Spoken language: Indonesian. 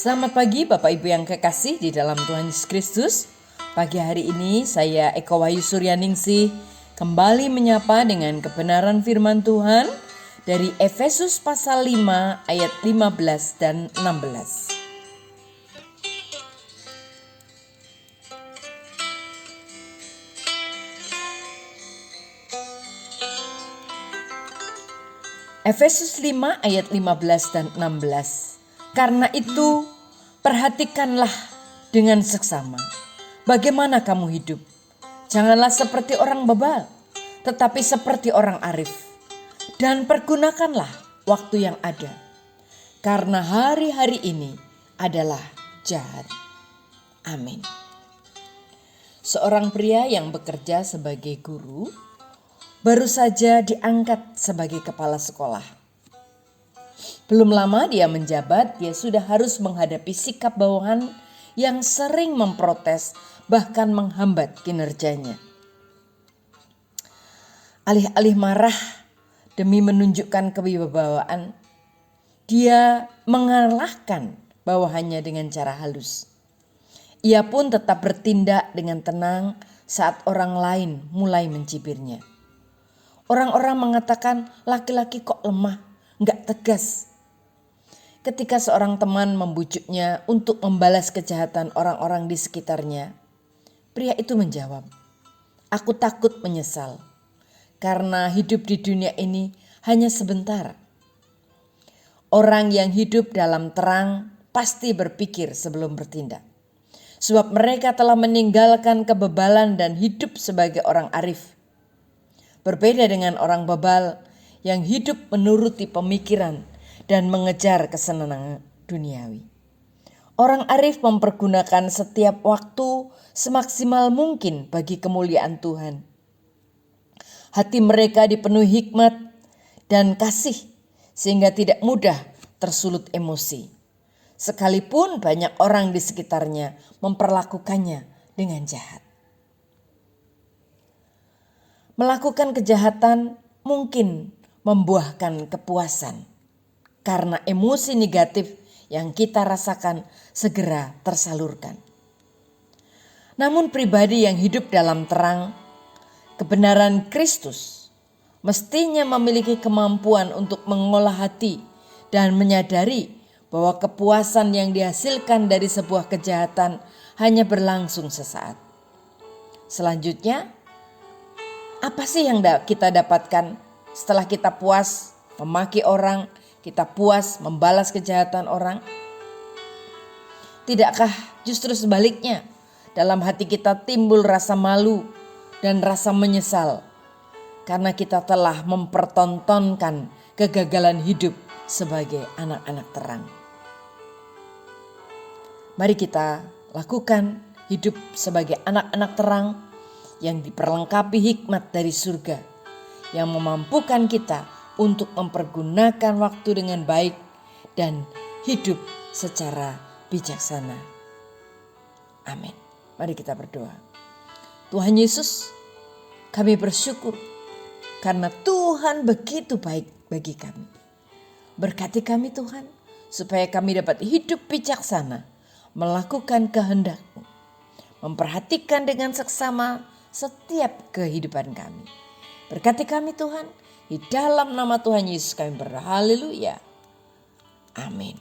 Selamat pagi Bapak Ibu yang kekasih di dalam Tuhan Yesus Kristus. Pagi hari ini saya Eko Wahyu Suryaningsih kembali menyapa dengan kebenaran firman Tuhan dari Efesus pasal 5 ayat 15 dan 16. Efesus 5 ayat 15 dan 16. Karena itu, perhatikanlah dengan seksama bagaimana kamu hidup. Janganlah seperti orang bebal, tetapi seperti orang arif. Dan pergunakanlah waktu yang ada, karena hari-hari ini adalah jahat. Amin. Seorang pria yang bekerja sebagai guru baru saja diangkat sebagai kepala sekolah. Belum lama dia menjabat, dia sudah harus menghadapi sikap bawahan yang sering memprotes bahkan menghambat kinerjanya. Alih-alih marah demi menunjukkan kewibawaan, dia mengalahkan bawahannya dengan cara halus. Ia pun tetap bertindak dengan tenang saat orang lain mulai mencibirnya. Orang-orang mengatakan laki-laki kok lemah, gak tegas. Ketika seorang teman membujuknya untuk membalas kejahatan orang-orang di sekitarnya, pria itu menjawab, "Aku takut menyesal, karena hidup di dunia ini hanya sebentar." Orang yang hidup dalam terang pasti berpikir sebelum bertindak. Sebab mereka telah meninggalkan kebebalan dan hidup sebagai orang arif. Berbeda dengan orang bebal yang hidup menuruti pemikiran dan mengejar kesenangan duniawi. Orang arif mempergunakan setiap waktu semaksimal mungkin bagi kemuliaan Tuhan. Hati mereka dipenuhi hikmat dan kasih sehingga tidak mudah tersulut emosi. Sekalipun banyak orang di sekitarnya memperlakukannya dengan jahat. Melakukan kejahatan mungkin membuahkan kepuasan karena emosi negatif yang kita rasakan segera tersalurkan. Namun pribadi yang hidup dalam terang, kebenaran Kristus, mestinya memiliki kemampuan untuk mengolah hati dan menyadari bahwa kepuasan yang dihasilkan dari sebuah kejahatan hanya berlangsung sesaat. Selanjutnya, apa sih yang kita dapatkan setelah kita puas memaki orang, kita puas membalas kejahatan orang? Tidakkah justru sebaliknya, dalam hati kita timbul rasa malu dan rasa menyesal karena kita telah mempertontonkan kegagalan hidup sebagai anak-anak terang. Mari kita lakukan hidup sebagai anak-anak terang yang diperlengkapi hikmat dari surga, yang memampukan kita untuk mempergunakan waktu dengan baik dan hidup secara bijaksana. Amin. Mari kita berdoa. Tuhan Yesus, kami bersyukur karena Tuhan begitu baik bagi kami. Berkati kami Tuhan, supaya kami dapat hidup bijaksana, melakukan kehendak-Mu, memperhatikan dengan seksama setiap kehidupan kami. Berkati kami Tuhan, di dalam nama Tuhan Yesus kami berdoa. Haleluya. Amin.